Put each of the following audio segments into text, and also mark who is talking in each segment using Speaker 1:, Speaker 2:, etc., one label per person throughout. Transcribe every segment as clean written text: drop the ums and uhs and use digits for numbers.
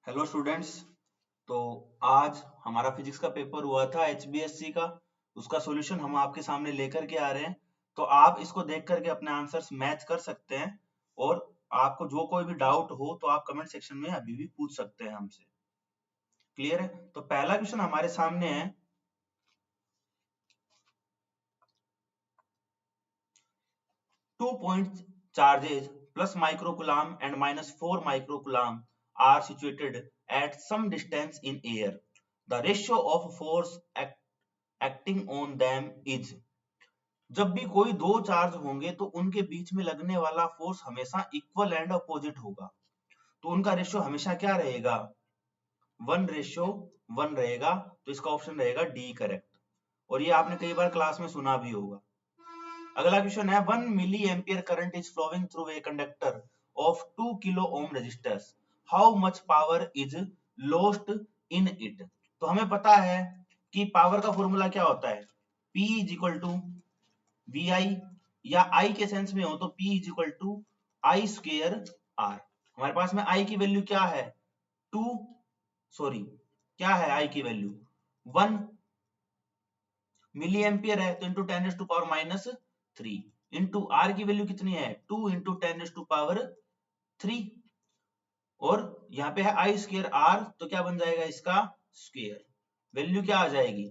Speaker 1: Hello students. तो आज हमारा फिजिक्स का पेपर हुआ था HBSC का। उसका सॉल्यूशन हम आपके सामने लेकर के आ रहे हैं। तो आप इसको देख करके अपने आंसर्स मैच कर सकते हैं। और आपको जो कोई भी डाउट हो तो आप कमेंट सेक्शन में अभी भी पूछ सकते हैं हमसे। क्लियर है? तो पहला क्वेश्चन हमारे सामने है, 2 point charges plus microcoulomb and minus 4 microcoulomb are situated at some distance in air. The ratio of force acting on them is। जब भी कोई दो चार्ज होंगे तो उनके बीच में लगने वाला फोर्स हमेशा इक्वल एंड अपोजिट होगा। तो उनका रेशियो हमेशा क्या रहेगा? 1:1 रहेगा। तो इसका ऑप्शन रहेगा डी करेक्ट। और ये आपने कई बार क्लास में सुना भी होगा। अगला क्वेश्चन है, 1 milli ampere current is flowing through a conductor of 2 kilo ohm resistors. How much power is lost in it. तो हमें पता है कि पावर का फॉर्मूला क्या होता है, P is equal to V I, या I के सेंस में हो तो P is equal to I square R. हमारे पास में I की वैल्यू क्या है, क्या है I की वैल्यू 1 मिली एम्पियर है, तो into 10 to power minus 3 into R की वैल्यू कितनी है 2 इंटू 10 टू पावर 3। और यहाँ पे है आई स्क्वायर आर, तो क्या बन जाएगा इसका स्क्वायर। वैल्यू क्या आ जाएगी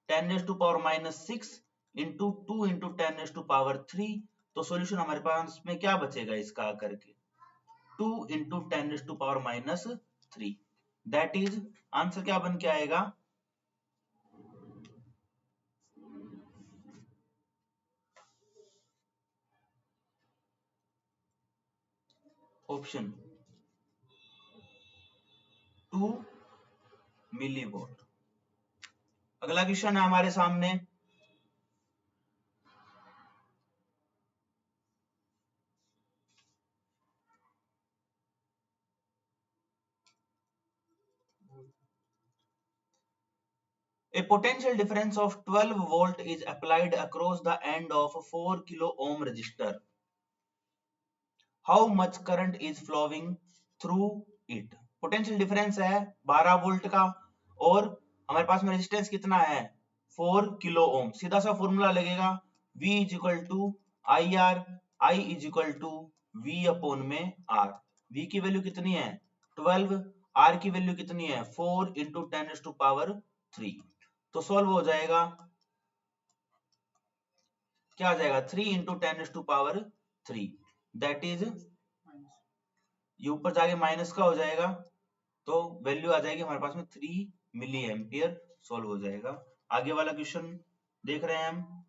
Speaker 1: 10 to power minus 6 into 2 into 10 to power 3। तो सॉल्यूशन हमारे पास में क्या बचेगा इसका करके 2 into 10 to power minus 3। That is answer क्या बन के आएगा, ऑप्शन 2 मिलीवॉट। अगला क्वेश्चन है हमारे सामने, a potential difference of 12 volt is applied across the end of 4 kilo ohm resistor. How much current is flowing through it? Potential difference है 12 volt का, और हमारे पास में रेजिस्टेंस कितना है 4 किलो ओम। सीधा सा फॉर्मूला लगेगा V is equal to I R, I is equal to V upon में R। V की वैल्यू कितनी है 12, R की वैल्यू कितनी है 4 इंटू 10 टू पावर 3। तो सॉल्व हो जाएगा, क्या आ जाएगा 3 into 10 to power 3। That is, ये ऊपर जाके माइनस का हो जाएगा, तो वैल्यू आ जाएगी हमारे पास में 3 मिली एम्पियर। सॉल्व हो जाएगा। आगे वाला क्वेश्चन देख रहे हैं हम।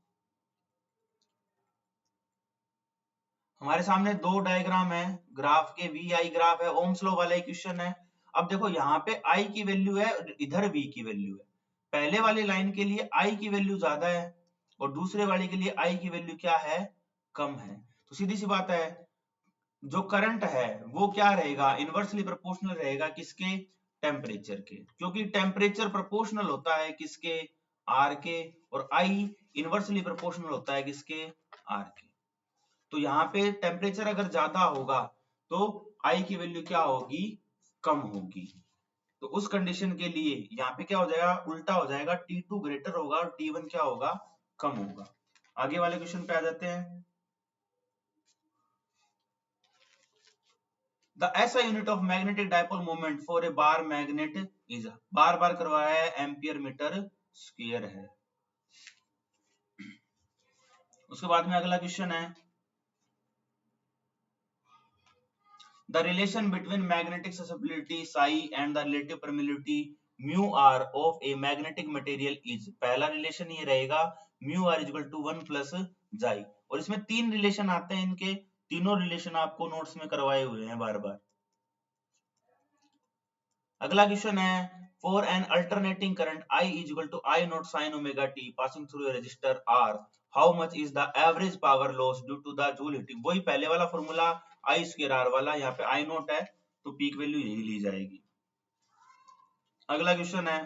Speaker 1: हमारे सामने दो डायग्राम है, ग्राफ के वी आई ग्राफ है, ओम्स लॉ वाला क्वेश्चन है। अब देखो यहाँ पे आई की वैल्यू है और इधर वी की वैल्यू है। पहले वाली लाइन के लिए आई की वैल्यू ज्यादा है और दूसरे वाले के लिए आई की वैल्यू क्या है, कम है। तो सीधी सी बात है, जो करंट है वो क्या रहेगा, इनवर्सली प्रोपोर्शनल रहेगा किसके, टेम्परेचर के। क्योंकि टेम्परेचर प्रोपोर्शनल होता है किसके, आर के, और आई इनवर्सली प्रोपोर्शनल होता है किसके, आर के। तो यहाँ पे टेम्परेचर अगर ज्यादा होगा तो आई की वैल्यू क्या होगी, कम होगी। तो उस कंडीशन के लिए यहाँ पे क्या हो जाएगा, उल्टा हो जाएगा, T2 ग्रेटर होगा और T1 क्या होगा, कम होगा। आगे वाले क्वेश्चन पे आ जाते हैं। The SI unit of magnetic dipole moment for a bar magnet is, बार बार करवाया है, एम्पियर मीटर स्क्वायर है। उसके बाद में अगला क्वेश्चन है, the relation between magnetic susceptibility psi and the relative permeability mu r of a magnetic material is। पहला relation ये रहेगा mu r equal to 1 plus chi. और इसमें तीन रिलेशन आते हैं, इनके तीनों रिलेशन आपको नोट्स में करवाए हुए हैं बार बार। अगला क्वेश्चन है, for an alternating current I is equal to I naught sine omega T passing through a resistor R, how much is the average power loss due to the Joule heating. वही पहले वाला formula I square are वाला, यहाँ पे आई not है तो peak value यही ली जाएगी। अगला क्वेश्चन है,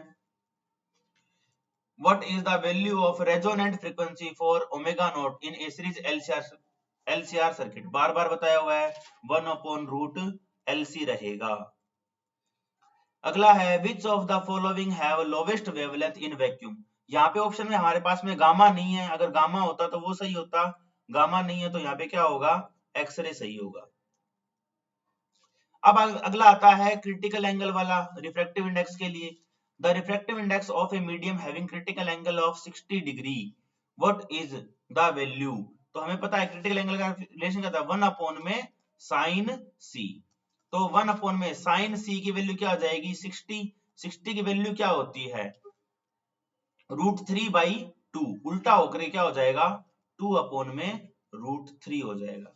Speaker 1: what is the value of resonant frequency for omega not in a series LCR circuit. बार बार बताया हुआ है 1 अपॉन रूट एलसी रहेगा। अगला है which of the following have lowest wavelength in vacuum. यहाँ पे ऑप्शन में हमारे पास में गामा नहीं है, अगर गामा होता तो वो सही होता, गामा नहीं है तो यहाँ पे क्या होगा, एक्सरे सही होगा। अब अगला आता है क्रिटिकल एंगल वाला रिफ्रैक्टिव इंडेक्स के लिए। The refractive index of a medium having critical angle of 60 degree, what is the value. तो हमें पता है क्रिटिकल एंगल का रिलेशन क्या था, 1 अपॉन में साइन सी। तो 1 अपॉन में साइन सी की वैल्यू क्या हो जाएगी, 60। 60 की वैल्यू क्या होती है, √3/2, उल्टा होकर क्या हो जाएगा, 2 अपॉन में √3 हो जाएगा।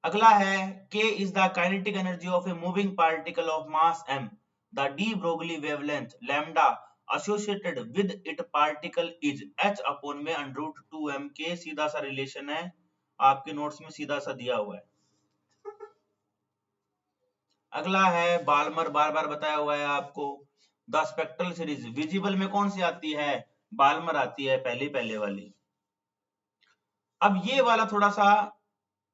Speaker 1: अगला है K is the kinetic energy of a moving particle of mass m. The de Broglie wavelength lambda associated with it particle is h upon में √2m के सीधा सा रिलेशन है, आपके नोट्स में सीधा सा दिया हुआ है। अगला है बाल्मर, बार बार बताया हुआ है आपको। द स्पेक्ट्रल सीरीज विजिबल में कौन सी आती है, बाल्मर आती है, पहले वाली। अब ये वाला थोड़ा सा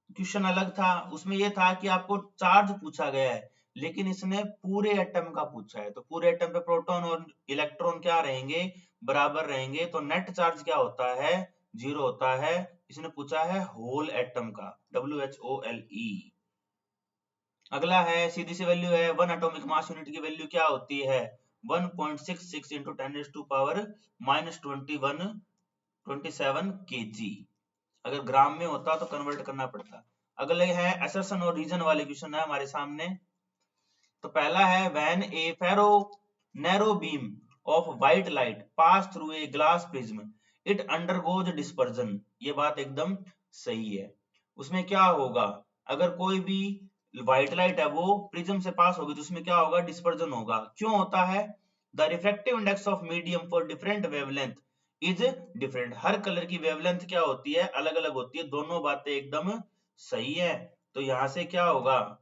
Speaker 1: क्वेश्चन अलग था, उसमें यह था कि आपको चार्ज पूछा गया है, लेकिन इसने पूरे एटम का पूछा है। तो पूरे एटम पे प्रोटॉन और इलेक्ट्रॉन क्या रहेंगे, बराबर रहेंगे, तो नेट चार्ज क्या होता है, 0 होता है। इसने पूछा है होल एटम का, WHOLE। अगला है सीधी सी वैल्यू है, 1 एटॉमिक मास यूनिट की वैल्यू क्या होती है, 1.66 इंटू 10⁻21 kg। अगर ग्राम में होता तो कन्वर्ट करना पड़ता। अगले है असर्शन और रीजन वाले क्वेश्चन है हमारे सामने। तो पहला है when a ferro narrow beam of white light pass through a glass prism it undergoes dispersion. ये बात एकदम सही है। उसमें क्या होगा, अगर कोई भी व्हाइट लाइट है वो प्रिज्म से पास होगी तो उसमें क्या होगा, डिस्पर्जन होगा। क्यों होता है, the refractive index of medium for different wavelength is different. Her colour की वेवलेंथ क्या होती है, अलग अलग होती है। दोनों बातें एकदम सही है, तो यहां से क्या होगा,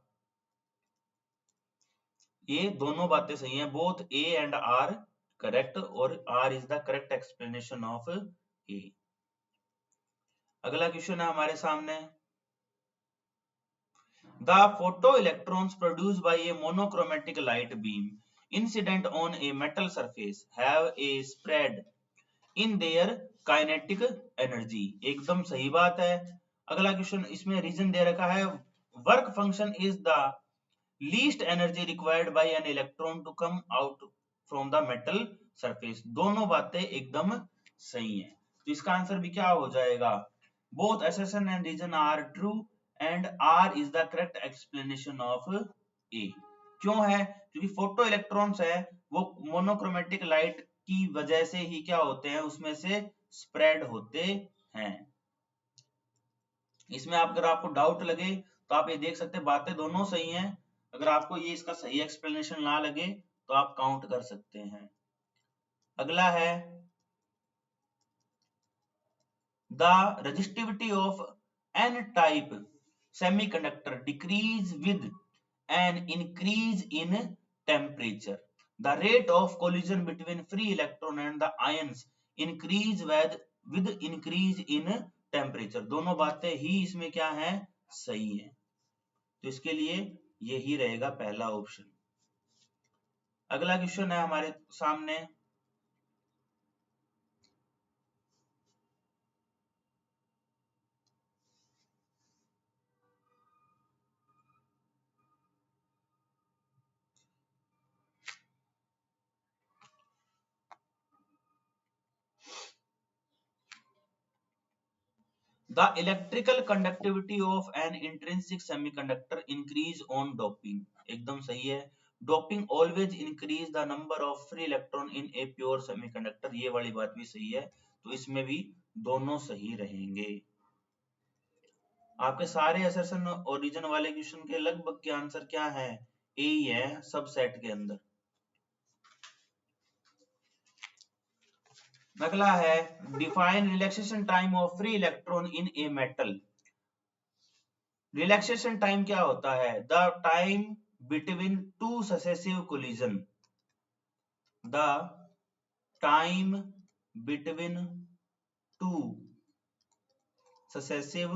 Speaker 1: ये दोनों बातें सही हैं, both A and R correct, और R is the correct explanation of A. अगला क्वेश्चन है हमारे सामने, the photo electrons produced by a monochromatic light beam incident on a metal surface have a spread in their kinetic energy. एकदम सही बात है। अगला क्वेश्चन, इसमें रीजन दे रखा है, work function is the least energy required by an electron to come out from the metal surface. दोनों बातें एकदम सही हैं, तो इसका आंसर भी क्या हो जाएगा, both assertion and reason are true and R is the correct explanation of A. क्यों है, क्योंकि फोटो इलेक्ट्रॉन्स है वो मोनोक्रोमेटिक लाइट की वजह से ही क्या होते हैं, उसमें से स्प्रेड होते हैं। इसमें आप अगर आपको डाउट लगे तो आप ये देख सकते हैं, बातें दोनों सही हैं। अगर आपको ये इसका सही एक्सप्लेनेशन ना लगे तो आप काउंट कर सकते हैं। अगला है, the resistivity of N type semiconductor decrease with an increase in temperature. The rate of collision between free electron and the ions increase with increase in temperature। दोनों बातें ही इसमें क्या है, सही है, तो इसके लिए यही रहेगा पहला ऑप्शन। अगला क्वेश्चन है हमारे सामने, the electrical conductivity of an intrinsic semiconductor increase on doping। एकदम सही है, doping always increase the number of free electron in a pure semiconductor। ये वाली बात भी सही है, तो इसमें भी दोनों सही रहेंगे। आपके सारे असर्शन और रीजन वाले क्वेश्चन के लगभग के आंसर क्या है, ए ही है सब सेट के अंदर। अगला है, define relaxation time of free electron in a metal. Relaxation time क्या होता है, the time between two successive collision. The time between two successive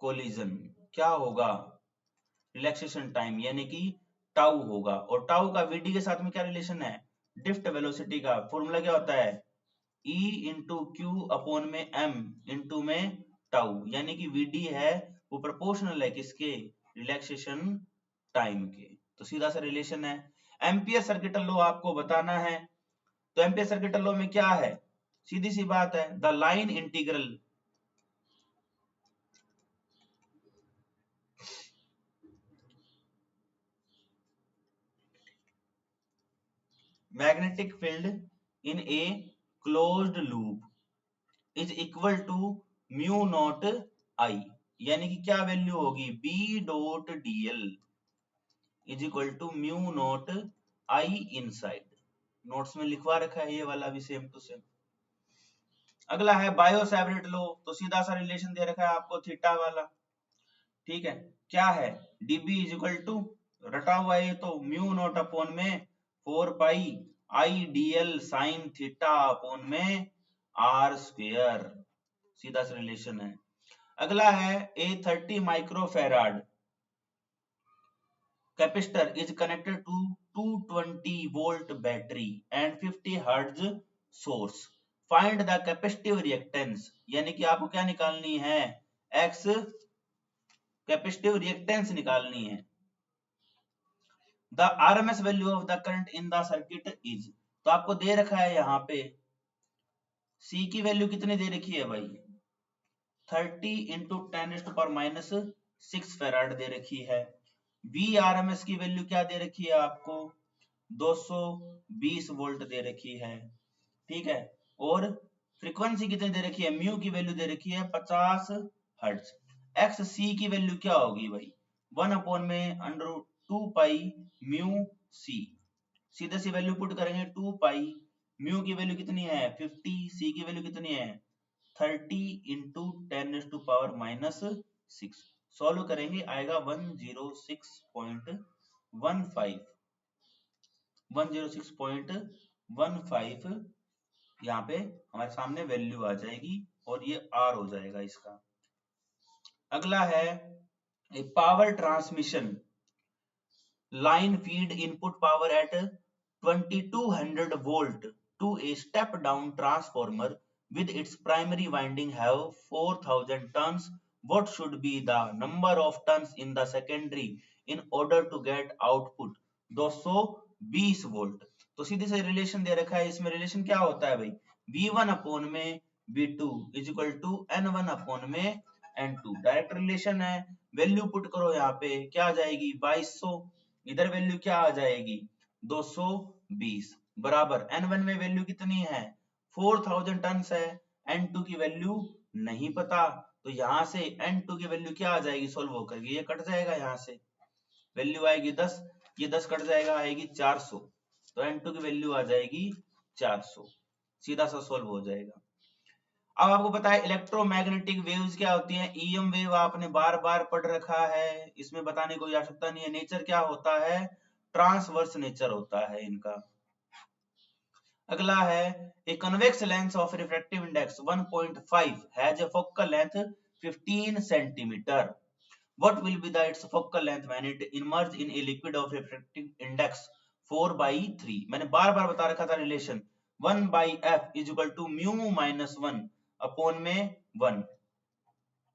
Speaker 1: collision क्या होगा, रिलैक्सेशन टाइम यानी कि टाउ होगा, और टाउ का वीडी के साथ में क्या रिलेशन है, ड्रिफ्ट वेलोसिटी का फॉर्मूला क्या होता है, E इंटू क्यू अपॉन में m इंटू में टाउ, यानी कि वीडी है वो प्रोपोर्शनल है किसके, रिलैक्सेशन टाइम के। तो सीधा सा रिलेशन है। एम्पियर सर्किट लॉ आपको बताना है, तो एम्पियर सर्किट लॉ में क्या है, सीधी सी बात है, the line integral magnetic field in a closed loop is equal to mu not I, यानी कि क्या वैल्यू होगी, B dot DL is equal to mu not I inside. Notes में लिखवा रखा है ये वाला भी सेम टू सेम। अगला है बायो सेवरेट लो, तो सीधा सा रिलेशन दे रखा है आपको थीटा वाला, ठीक है, क्या है, dB इज इक्वल टू, रटा हुआ है तो म्यू नॉट अपॉन में 4 पाई आई डीएल साइन थीटा अपॉन में आर स्क्वेयर, सीधा सा रिलेशन है। अगला है ए 30 microfarad capacitor is connected to 220 volt battery and 50 hertz source. Find the capacitive reactance, यानी कि आपको क्या निकालनी है, x capacitive reactance निकालनी है। The RMS value of the current in the circuit is, तो आपको दे रखा है यहाँ पे C की वैल्यू कितनी दे रखी है भाई, 30 इंटू 10⁻⁻6 फेराड दे रखी है। VRMS की वैल्यू क्या दे रखी है आपको, 220 वोल्ट दे रखी है, ठीक है, और फ्रीक्वेंसी कितनी दे रखी है, म्यू की वैल्यू दे रखी है 50 हर्ट्ज। एक्स सी की वैल्यू क्या होगी भाई, 1 अपॉन में अंडर 2 पाई म्यू सी, सीधे सी वैल्यू पुट करेंगे 2 पाई, म्यू की वैल्यू कितनी है 50, सी की वैल्यू कितनी है 30 इंटू 10⁻⁻6, सॉल्व करेंगे आएगा 106.15 यहाँ पे हमारे सामने वैल्यू आ जाएगी और ये आर हो जाएगा इसका। अगला है power transmission line feed input power at 2200 volt to a step down transformer with its primary winding have 4000 turns. What should be the number of turns in the secondary in order to get output 220 volt? तो सीधे से relation दे रखा है, इसमें relation क्या होता है भाई, V1 अपॉन में V2 is equal to N1 upon में N2, डायरेक्ट रिलेशन है। वैल्यू पुट करो यहाँ पे क्या आ जाएगी 2200, इधर वैल्यू क्या आ जाएगी 220, बराबर N1 में वैल्यू कितनी है 4000 टन है, N2 की वैल्यू नहीं पता, तो यहाँ से N2 की वैल्यू क्या आ जाएगी, सोल्व होकर ये कट जाएगा, यहाँ से वैल्यू आएगी 10, ये 10 कट जाएगा आएगी 400, तो N2 की वैल्यू आ जाएगी 400, सीधा सा सोल्व हो जाएगा। अब आपको पता है इलेक्ट्रोमैग्नेटिक वेव्स क्या होती हैं, ईएम वेव आपने बार बार पढ़ रखा है, इसमें बताने कोई आवश्यकता नहीं है। नेचर क्या होता है, ट्रांसवर्स नेचर होता है इनका। अगला है a convex lens of refractive index 1.5 has a focal length 15 centimetre, what will be the its focal length when it emerge in a liquid of refractive index 4/3। मैंने बार बार बता रखा था relation 1/f is equal to mu minus 1 upon में 1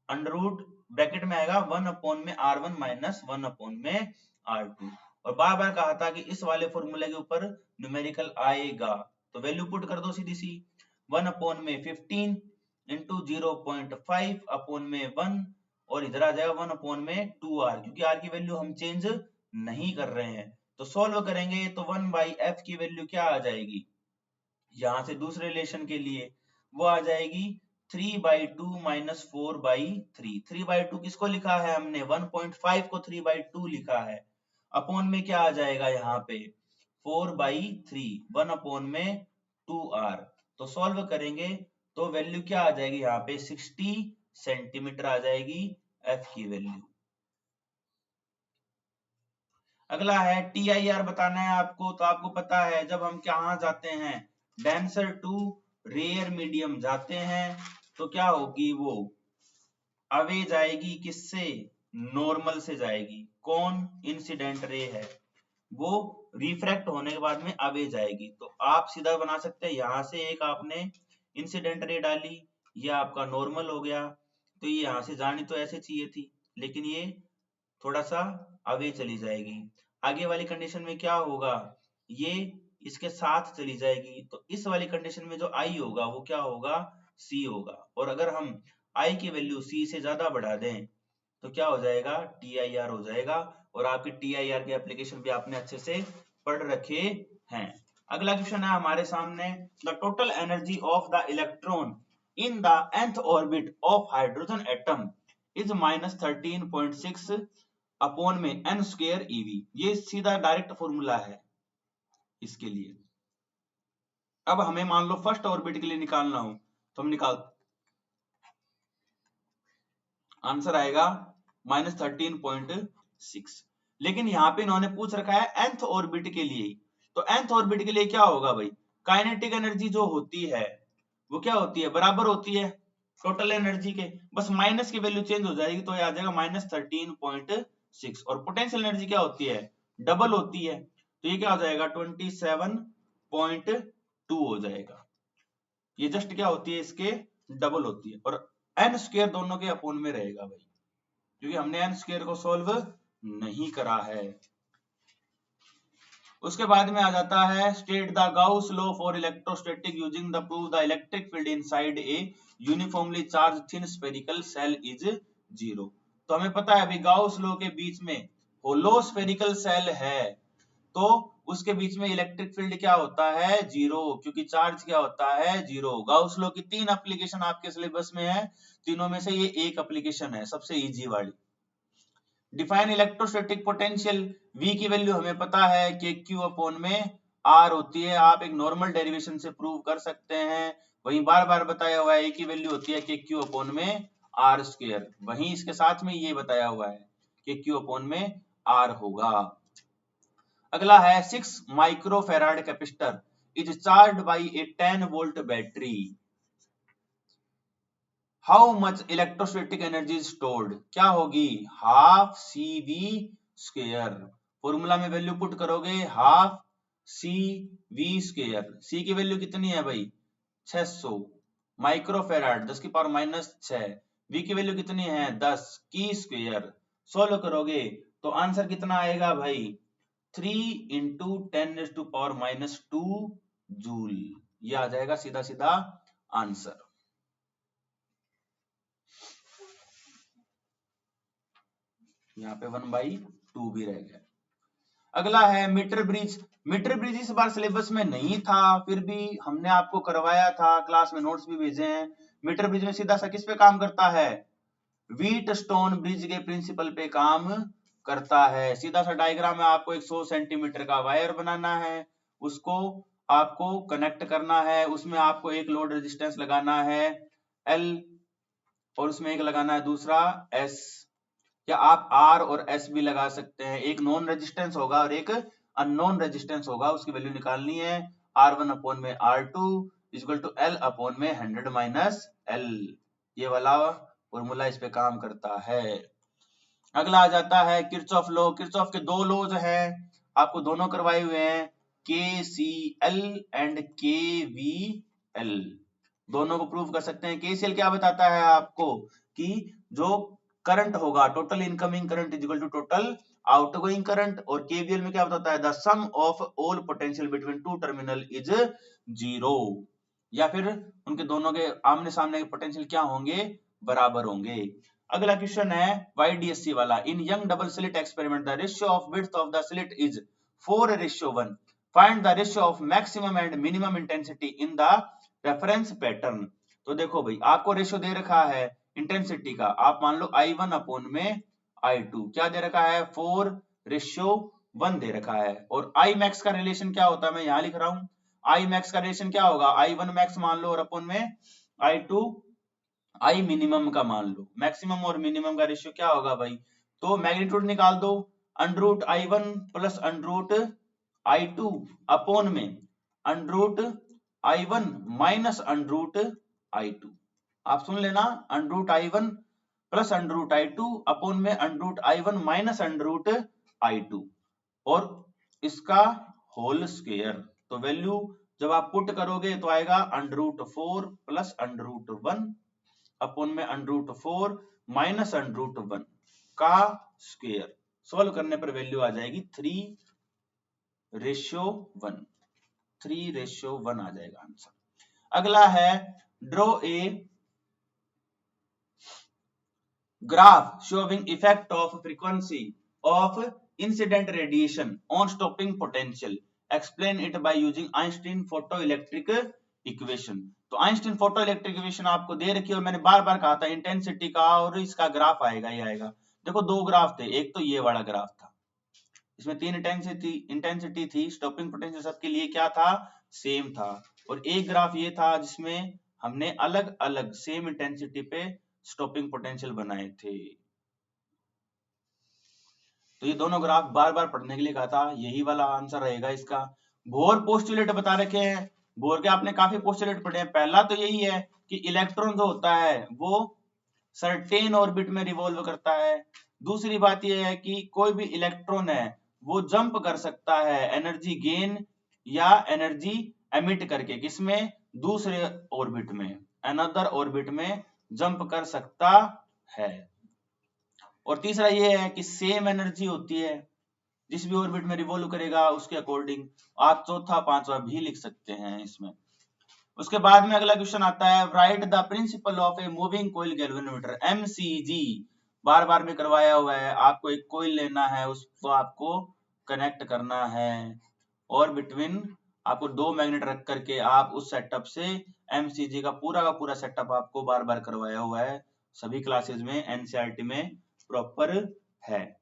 Speaker 1: under root bracket में आएगा 1 upon में r1 minus 1 upon में r2, और बार बार कहा था कि इस वाले फॉर्मूले के ऊपर न्यूमेरिकल आएगा, तो वैल्यू पुट कर दो सीधी सी 1 अपॉन में 15 इंटू 0.5 अपॉन में 1 और इधर आ जाएगा 1 अपॉन में 2r, क्योंकि r की वैल्यू हम चेंज नहीं कर रहे हैं, तो सॉल्व करेंगे तो 1/f की वैल्यू क्या आ जाएगी, यहां से दूसरे रिलेशन के लिए वो आ जाएगी 3/2 माइनस 4/3। 3/2 किसको लिखा है हमने 1.5 को 3/2 लिखा है, अपॉन में क्या आ जाएगा यहाँ पे 4/3 1 अपॉन में 2r, तो सॉल्व करेंगे तो वैल्यू क्या आ जाएगी यहाँ पे 60 सेंटीमीटर आ जाएगी f की वैल्यू। अगला है TIR बताना है आपको, तो आपको पता है जब हम कहाँ जाते हैं डेंसर टू रेयर मीडियम जाते हैं तो क्या होगी, वो अवे जाएगी किससे नॉर्मल से जाएगी। कौन? इंसिडेंट रे है, वो रिफ्रैक्ट होने के बाद में अवे जाएगी। तो आप सीधा बना सकते हैं, यहाँ से एक आपने इंसिडेंट रे डाली, ये आपका नॉर्मल हो गया, तो ये यहाँ से जानी तो ऐसे चाहिए थी, लेकिन ये थोड़ा सा अवे चली जाएगी। आगे वाली कंडीशन में क्या होगा, ये इसके साथ चली जाएगी, तो इस वाली कंडीशन में जो आई होगा वो क्या होगा, सी होगा। और अगर हम आई की वैल्यू सी से ज्यादा बढ़ा दें तो क्या हो जाएगा, टी आई आर हो जाएगा। और आपके टी आई आर के एप्लीकेशन भी आपने अच्छे से पढ़ रखे हैं। अगला क्वेश्चन है हमारे सामने, the total energy of the electron in the nth orbit of hydrogen atom is -13.6 upon में n स्क्वायर ev। ये सीधा डायरेक्ट फॉर्मूला है इसके लिए। अब हमें मान लो फर्स्ट ऑर्बिट के लिए निकालना हो तो हम निकाल, आंसर आएगा -13.6। लेकिन यहाँ पे इन्होंने पूछ रखा है nth ऑर्बिट के लिए, तो nth ऑर्बिट के लिए क्या होगा भाई, काइनेटिक एनर्जी जो होती है वो क्या होती है, बराबर होती है टोटल एनर्जी के, बस माइनस की वैल्यू चेंज हो जाएगी तो ये आ जाएगा -13.6। और पोटेंशियल एनर्जी क्या होती है, डबल होती है, तो ये क्या हो जाएगा 27.2 हो जाएगा। ये जस्ट क्या होती है, इसके डबल होती है। और एन स्क्वायर दोनों के अपोन में रहेगा भाई, क्योंकि हमने एन स्क्वायर को सॉल्व नहीं करा है। उसके बाद में आ जाता है, state the Gauss law for electrostatic using the prove the electric field inside a uniformly charge thin spherical shell is 0। तो हमें पता है अभी गाउस लॉ के बीच में होलो स्फेरिकल सेल है, तो उसके बीच में इलेक्ट्रिक फील्ड क्या होता है, 0, क्योंकि चार्ज क्या होता है, 0। गाउस लॉ की 3 एप्लीकेशन आपके सिलेबस में है, तीनों में से ये एक एप्लीकेशन है सबसे इजी वाली। डिफाइन इलेक्ट्रोस्टैटिक पोटेंशियल, V की वैल्यू हमें पता है कि Q अपॉन में R होती है, आप एक नॉर्मल डेरिवेशन से प्रूव कर सकते हैं। वहीं बार बार बताया हुआ है A की वैल्यू होती है कि Q अपॉन में R स्क्वायर, वहीं इसके साथ में ये बताया हुआ है कि Q अपॉन में R होगा। अगला है 6 microfarad capacitor is charged by a 10 volt battery, how much electrostatic energy stored, क्या होगी, half C V square. Formula में वैल्यू पुट करोगे half C V square, C की वैल्यू कितनी है भाई 600 माइक्रोफेराड 10 की पावर -6, वी की वैल्यू कितनी है 10 की स्क्वायर। सोल्व करोगे तो आंसर कितना आएगा भाई 3 इंटू 10⁻⁻2 जूल, ये आ जाएगा सीधा सीधा आंसर। यहाँ पे 1/2 भी रह गया। अगला है मीटर ब्रिज। मीटर ब्रिज इस बार सिलेबस में नहीं था, फिर भी हमने आपको करवाया था, क्लास में नोट्स भी भेजे हैं। मीटर ब्रिज में सीधा सा किस पे काम करता है, व्हीट स्टोन ब्रिज के प्रिंसिपल पे काम करता है। सीधा सा डायग्राम में आपको एक 100 सेंटीमीटर का वायर बनाना है, उसको आपको कनेक्ट करना है, उसमें आपको एक लोड रेजिस्टेंस लगाना है L और उसमें एक लगाना है दूसरा S, या आप R और S भी लगा सकते हैं। एक नॉन रेजिस्टेंस होगा और एक अननोन रेजिस्टेंस होगा, उसकी वैल्यू निकालनी है। R1 अपॉन में R2 equal to L upon में 100 माइनस L, ये वाला फॉर्मूला इस पे काम करता है। अगला आ जाता है किरचॉफ लॉ। किरचॉफ के दो लॉज हैं, आपको दोनों करवाए हुए हैं, KCL एंड KVL, दोनों को प्रूव कर सकते हैं। KCL क्या बताता है आपको कि जो करंट होगा total incoming current is equal to total outgoing current, और KVL में क्या बताता है the sum of all potential between two terminal is 0, या फिर उनके दोनों के आमने सामने के पोटेंशियल क्या होंगे, बराबर होंगे। अगला क्वेश्चन है YDSC वाला, in Young double slit experiment the ratio of width of the slit is 4:1, find the ratio of maximum and minimum intensity in the reference pattern. तो देखो भाई आपको रेशियो दे रखा है इंटेंसिटी का, आप मान लो I1 अपॉन में I2, क्या दे रखा है 4:1 दे रखा है। और I मैक्स का रिलेशन क्या होता है, मैं यहां लिख रहा हूं, I मैक्स का रिलेशन क्या होगा, I1 मैक्स मान लो और अपॉन में I2 I मिनिमम का मान लो। मैक्सिमम और मिनिमम का रेशियो क्या होगा भाई, तो मैग्नीट्यूड निकाल दो, underroot I1 plus underroot I2 upon में underroot I1 minus underroot I2। आप सुन लेना, underroot I1 plus under root i2 upon में under root i1 minus under root i2 और इसका होल स्क्वायर। तो वैल्यू जब आप पुट करोगे तो आएगा under root 4 plus under root 1 upon में under root 4 minus under root 1 का स्क्वायर। सॉल्व करने पर वैल्यू आ जाएगी 3:1। 3:1 आ जाएगा आंसर। अगला है draw a graph showing effect of frequency of incident radiation on stopping potential. Explain it by using Einstein photoelectric equation. तो Einstein photoelectric equation आपको दे रखी है और मैंने बार बार कहा था इंटेंसिटी का और इसका ग्राफ आएगा, ये आएगा। देखो दो ग्राफ थे, एक तो ये वाला ग्राफ था, इसमें 3 इंटेंसिटी थी, स्टॉपिंग पोटेंशियल सबके लिए क्या था, सेम था। और एक ग्राफ ये था जिसमें हमने अलग अलग सेम इंटेंसिटी पे स्टॉपिंग पोटेंशियल बनाए थे। तो ये दोनों ग्राफ बार बार पढ़ने के लिए कहा था, यही वाला आंसर रहेगा इसका। बोर पोस्टुलेट बता रखे हैं, बोर के आपने काफी पोस्टुलेट पढ़े हैं। पहला तो यही है कि इलेक्ट्रॉन जो होता है वो सर्टेन ऑर्बिट में रिवॉल्व करता है। दूसरी बात यह है कि कोई भी इलेक्ट्रॉन है वो जंप कर सकता है एनर्जी गेन या एनर्जी एमिट करके, किसमें, दूसरे ऑर्बिट में, अनदर ऑर्बिट में जंप कर सकता है। और तीसरा ये है कि सेम एनर्जी होती है जिस भी ऑर्बिट में रिवॉल्व करेगा उसके अकॉर्डिंग। आप चौथा पांचवा भी लिख सकते हैं इसमें। उसके बाद में अगला क्वेश्चन आता है write the principle of a moving coil galvanometer, MCG. बार बार में करवाया हुआ है, आपको एक कॉइल लेना है, उसको आपको कनेक्ट करना है और बिटवीन आपको 2 मैग्नेट रख करके आप उस सेटअप से एमसीजी का पूरा सेटअप आपको बार बार करवाया हुआ है, सभी क्लासेस में एनसीईआरटी में प्रॉपर है।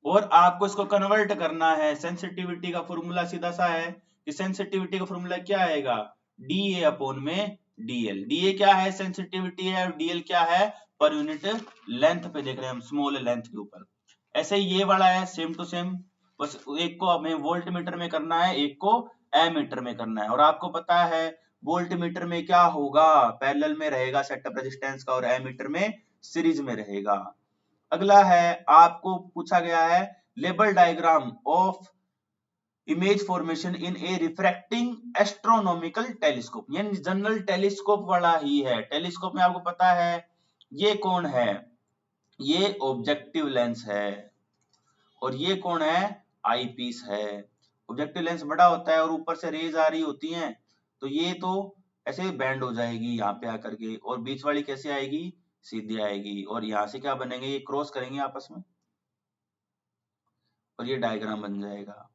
Speaker 1: और आपको इसको कन्वर्ट करना है। सेंसिटिविटी का फॉर्मूला सीधा सा है कि सेंसिटिविटी का फॉर्मूला क्या आएगा, डीए अपॉन में डीएल। डीए क्या है, सेंसिटिविटी है, और डीएल क्या है, पर यूनिट लेंथ पे देख रहे हैं हम, स्मॉल लेंथ के ऊपर। ऐसे ही ये वाला है सेम टू सेम, बस एक को हमें वोल्ट मीटर में करना है, एक को एमीटर में करना है। और आपको पता है वोल्ट मीटर में क्या होगा, पैरेलल में रहेगा सेटअप रेजिस्टेंस का, और एमीटर में सीरीज में रहेगा। अगला है आपको पूछा गया है label diagram of image formation in A refracting astronomical telescope, यानी जनरल टेलीस्कोप वाला ही है। टेलीस्कोप में आपको पता है ये कौन है, ये ऑब्जेक्टिव लेंस है, और ये कौन है, आईपीस है। ऑब्जेक्टिव लेंस बड़ा होता है और ऊपर से रेज आ रही होती हैं, तो ये तो ऐसे बैंड हो जाएगी यहाँ पे आकर के, और बीच वाली कैसे आएगी, सीधी आएगी, और यहाँ से क्या बनेंगे, ये क्रॉस करेंगे आपस में और ये डायग्राम बन जाएगा।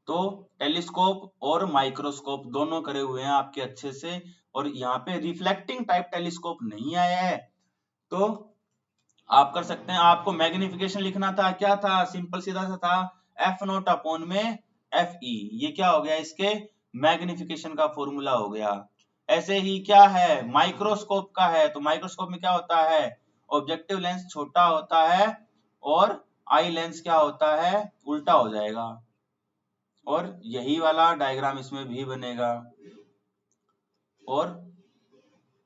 Speaker 1: तो टेलीस्कोप और माइक्रोस्कोप दोनों करे हुए हैं आपके अच्छे से, और यहाँ पे रिफ्लेक्टिंग टाइप टेलीस्कोप नहीं आया है। तो आप कर सकते हैं, आपको मैग्निफिकेशन लिखना था, क्या था, सिंपल सीधा सा था, एफ नॉट अपॉन में एफ ई। ये क्या हो गया, इसके मैग्निफिकेशन का फॉर्मूला हो गया। ऐसे ही क्या है, माइक्रोस्कोप का है, तो माइक्रोस्कोप में क्या होता है, ऑब्जेक्टिव लेंस छोटा होता है और आई लेंस क्या होता है, उल्टा हो जाएगा, और यही वाला डायग्राम इसमें भी बनेगा और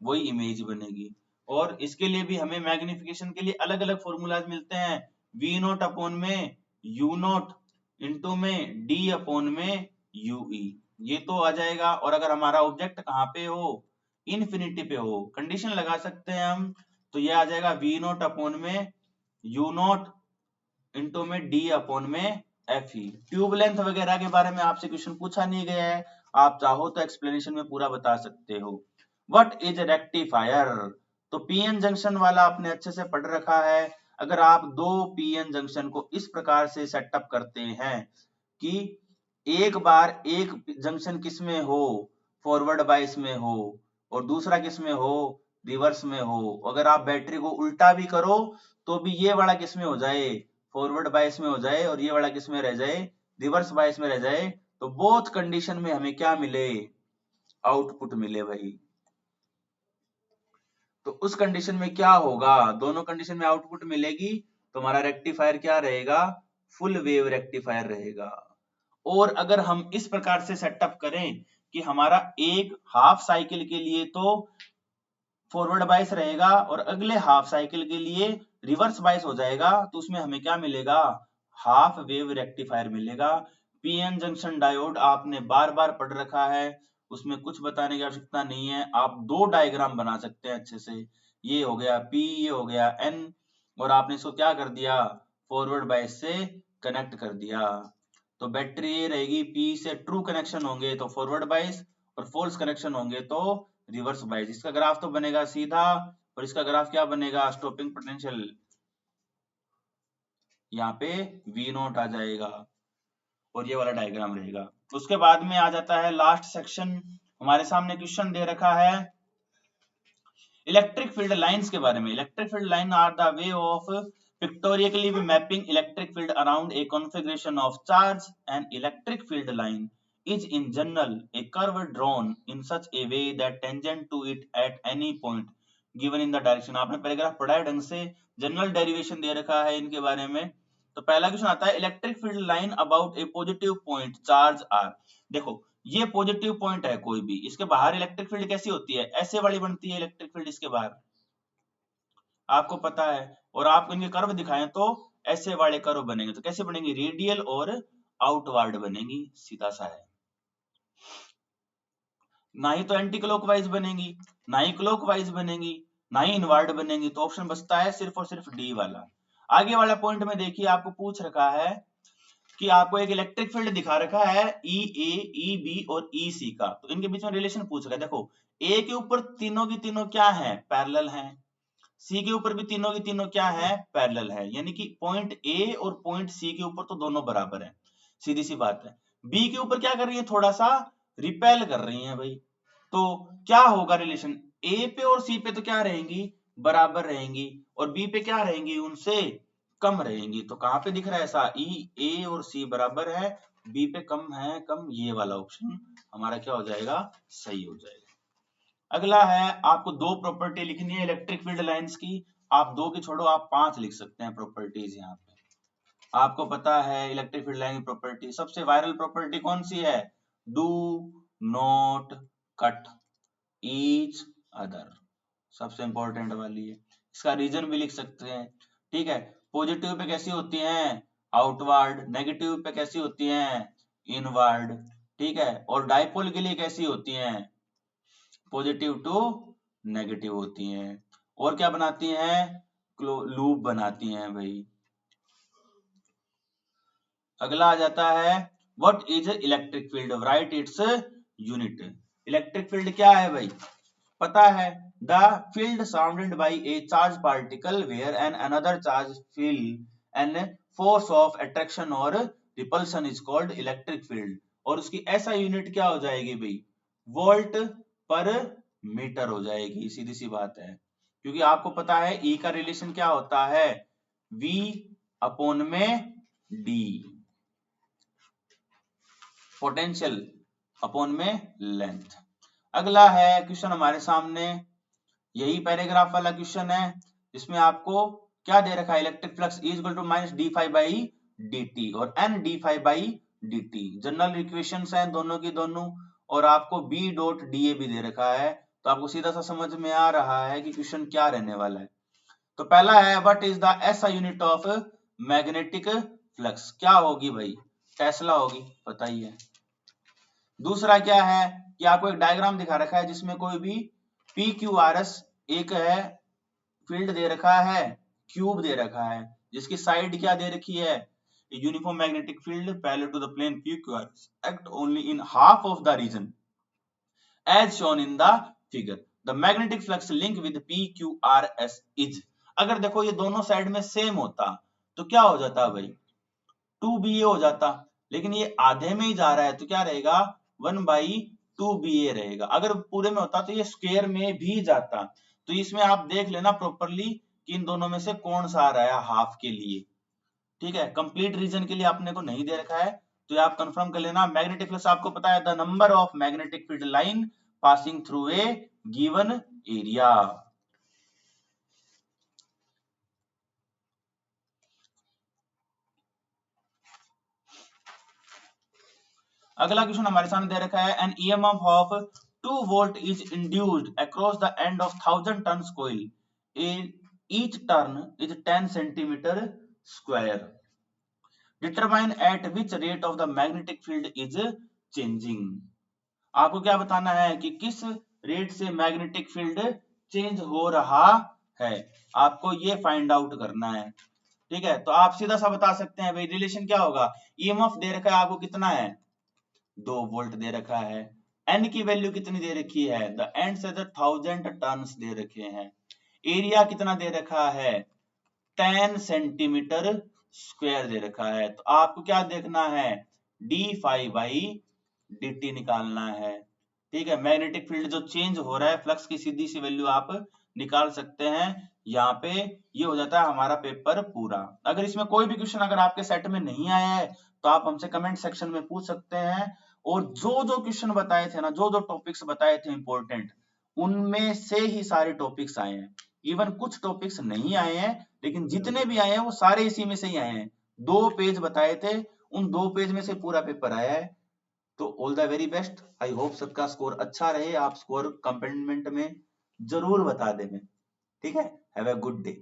Speaker 1: वही इमेज बनेगी। और इसके लिए भी हमें मैग्निफिकेशन के लिए अलग अलग फॉर्मूलाज मिलते हैं, वी नोट अपॉन में यू नोट इंटू में डी अपॉन में यूई, ये तो आ जाएगा। और अगर हमारा ऑब्जेक्ट कहाँ पे हो, इन्फिनिटी पे हो, कंडीशन लगा सकते हैं हम, तो ये आ जाएगा वी नोट अपॉन में यू नोट इंटू में डी अपॉन में एफ ई। ट्यूब लेंथ वगैरह के बारे में आपसे क्वेश्चन पूछा नहीं गया है, आप चाहो तो एक्सप्लेनेशन में पूरा बता सकते हो। व्हाट इज रेक्टिफायर, तो पीएन जंक्शन वाला आपने अच्छे से पढ़ रखा है। अगर आप दो पीएन जंक्शन को इस प्रकार से सेटअप करते हैं कि एक बार एक जंक्शन किसमें हो, फॉरवर्ड बायस में हो, और दूसरा किसमें हो, रिवर्स में हो, अगर आप बैटरी को उल्टा भी करो तो भी ये वाला किसमें हो जाए, फॉरवर्ड बायस में हो जाए, और ये वाला किसमें रह जाए, रिवर्स बायस में रह जाए, तो बोथ कंडीशन में हमें क्या मिले, आउटपुट मिले भाई। तो उस कंडीशन में क्या होगा, दोनों कंडीशन में आउटपुट मिलेगी, तो हमारा रेक्टिफायर क्या रहेगा, फुल वेव रेक्टिफायर रहेगा। और अगर हम इस प्रकार से सेटअप करें कि हमारा एक हाफ साइकिल के लिए तो फॉरवर्ड बायस रहेगा और अगले हाफ साइकिल के लिए रिवर्स बायस हो जाएगा, तो उसमें हमें क्या मिलेगा, हाफ वेव रेक्टिफायर मिलेगा। पीएन जंक्शन डायोड आपने बार बार पढ़ रखा है, उसमें कुछ बताने की आवश्यकता नहीं है, आप दो डायग्राम बना सकते हैं अच्छे से। ये हो गया पी, ये हो गया एन, और आपने इसको क्या कर दिया, फॉरवर्ड बायस से कनेक्ट कर दिया। तो बैटरी ये रहेगी, पी से ट्रू कनेक्शन होंगे तो फॉरवर्ड बायस, और फॉल्स कनेक्शन होंगे तो रिवर्स बायस। इसका ग्राफ तो बनेगा सीधा, और इसका ग्राफ क्या बनेगा, स्टॉपिंग पोटेंशियल यहाँ पे V नॉट आ जाएगा, और ये वाला डायग्राम रहेगा। उसके बाद में आ जाता है लास्ट सेक्शन, हमारे सामने क्वेश्चन दे रखा है इलेक्ट्रिक फील्ड लाइंस के बारे में। Electric field line are the way of pictorially mapping electric field around a configuration of charge. An electric field line is in general a curve drawn in such a way that tangent to it at any point given in the direction। आपने paragraph पढ़ा है ढंग से, general derivation दे रखा है इनके बारे में। तो पहला क्वेश्चन आता है electric field line about a positive point charge are. देखो ये पॉजिटिव पॉइंट है कोई भी, इसके बाहर इलेक्ट्रिक फील्ड कैसी होती है, ऐसे वाली बनती है इलेक्ट्रिक फील्ड इसके बाहर, आपको पता है। और आप इनके कर्व दिखाएं तो ऐसे वाले कर्व बनेंगे, तो कैसे बनेंगे, रेडियल और आउटवर्ड बनेंगी, सीधा सा है। ना ही तो एंटी क्लॉकवाइज बनेगी, ना ही क्लॉकवाइज बनेगी, ना ही इनवर्ड बनेगी, तो ऑप्शन बचता है सिर्फ और सिर्फ डी वाला। आगे वाला पॉइंट में देखिए, आपको पूछ रखा है कि आपको एक इलेक्ट्रिक फील्ड दिखा रखा है ई ए, ई बी और ई सी का, तो इनके बीच में रिलेशन पूछ रखा है। देखो ए के ऊपर तीनों की तीनों क्या है, पैरेलल हैं, सी के ऊपर भी तीनों की तीनों क्या है, पैरेलल है, यानी कि पॉइंट ए और पॉइंट सी के ऊपर तो दोनों बराबर है, सीधी सी बात है। बी के ऊपर क्या कर रही है, थोड़ा सा रिपेल कर रही है भाई, तो क्या होगा रिलेशन, ए पे और सी पे तो क्या रहेंगी, बराबर रहेंगी, और बी पे क्या रहेंगी, उनसे कम रहेंगी। तो कहां पे दिख रहा है ऐसा, ई ए और सी बराबर है, बी पे कम है, कम, ये वाला ऑप्शन हमारा क्या हो जाएगा, सही हो जाएगा। अगला है, आपको दो प्रॉपर्टी लिखनी है इलेक्ट्रिक फील्ड लाइंस की, आप दो की छोड़ो आप पांच लिख सकते हैं प्रॉपर्टीज यहाँ पे। आपको पता है इलेक्ट्रिक फील्ड लाइन की प्रॉपर्टी, सबसे वायरल प्रॉपर्टी कौन सी है, do not cut each other, सबसे इंपॉर्टेंट वाली है, इसका रीजन भी लिख सकते हैं। ठीक है, पॉजिटिव पे कैसी होती हैं, आउटवर्ड, नेगेटिव पे कैसी होती हैं, इनवर्ड। ठीक है, और डाइपोल के लिए कैसी होती हैं, पॉजिटिव टू नेगेटिव होती हैं। और क्या बनाती हैं, लूप बनाती हैं भाई। अगला आ जाता है what is electric field, write its unit. Electric field क्या है भाई, पता है, the field surrounded by a charge particle where an another charge feel an force of attraction और repulsion is called electric field. और उसकी ऐसा यूनिट क्या हो जाएगी भाई, वोल्ट पर मीटर हो जाएगी, सीधी सी बात है। क्योंकि आपको पता है E का रिलेशन क्या होता है, V अपॉन में D, पोटेंशियल अपॉन में लेंथ। अगला है क्वेश्चन हमारे सामने, यही पैराग्राफ वाला क्वेश्चन है, जिसमें आपको क्या दे रखा है, electric flux is equal to minus D phi by D T और N D phi by D T, general equations हैं दोनों की दोनों, और आपको बी डॉट डी ए भी दे रखा है, तो आपको सीधा सा समझ में आ रहा है कि क्वेश्चन क्या रहने वाला है। तो पहला है what is the SI unit of magnetic flux, क्या होगी भाई, टेस्ला होगी, पता ही है। दूसरा क्या है कि आपको एक डायग्राम दिखा रखा है जिसमें कोई भी पी क्यू आर एस एक है, फील्ड दे रखा है, क्यूब दे रखा है, जिसकी साइड क्या दे रखी है, uniform magnetic field parallel to the plane P Q R S act only in half of the region as shown in the figure, the magnetic flux link with P Q R S is. अगर देखो ये दोनों side में same होता तो क्या हो जाता भाई, 2ba हो जाता, लेकिन ये आधे में ही जा रहा है तो क्या रहेगा, 1/2ba रहेगा। अगर पूरे में होता तो ये स्क्वायर में भी जाता। तो इसमें आप देख लेना प्रॉपरली कि इन दोनों में से कौन सा आ रहा है हाफ के लिए। ठीक है, कंप्लीट रीजन के लिए आपने को नहीं दे रखा है, तो आप कंफर्म कर लेना। मैग्नेटिक फ्लक्स आपको पता है, the number of magnetic field line passing through a given area. अगला क्वेश्चन हमारे सामने दे रखा है, an EMF of 2 volt is induced across the end of 1000 tons coil. Each turn is 10 centimeter square. Determine at which rate of the magnetic field is changing. आपको क्या बताना है कि किस रेट से मैग्नेटिक फील्ड चेंज हो रहा है, आपको ये फाइंड आउट करना है। ठीक है, तो आप सीधा सा बता सकते हैं भाई रिलेशन क्या होगा। ईएमएफ दे रखा है आपको कितना है, 2 वोल्ट दे रखा है। एन की वैल्यू कितनी दे रखी है, द एंड से 1000 टर्न्स दे रखे हैं। एरिया कितना दे रखा है, 10 सेंटीमीटर स्क्वायर दे रखा है। तो आपको क्या देखना है, डी फाई बाई dt निकालना है। ठीक है, मैग्नेटिक फील्ड जो चेंज हो रहा है, फ्लक्स की सीधी सी वैल्यू आप निकाल सकते हैं। यहाँ पे ये हो जाता है हमारा पेपर पूरा। अगर इसमें कोई भी क्वेश्चन अगर आपके सेट में नहीं आया है तो आप हमसे कमेंट सेक्शन में पूछ सकते हैं। और जो जो क्वेश्चन बताए थे ना, जो जो टॉपिक्स बताए थे इंपॉर्टेंट, उनमें से ही सारे टॉपिक्स आए हैं। इवन कुछ टॉपिक्स नहीं आए हैं, लेकिन जितने भी आए हैं वो सारे इसी में से ही आए हैं। 2 पेज बताए थे, उन 2 पेज में से पूरा पेपर आया है। तो all the very best. I hope सबका स्कोर अच्छा रहे, आप स्कोर कंपेंडमेंट में जरूर बता देंगे। ठीक है, हैव अ गुड डे।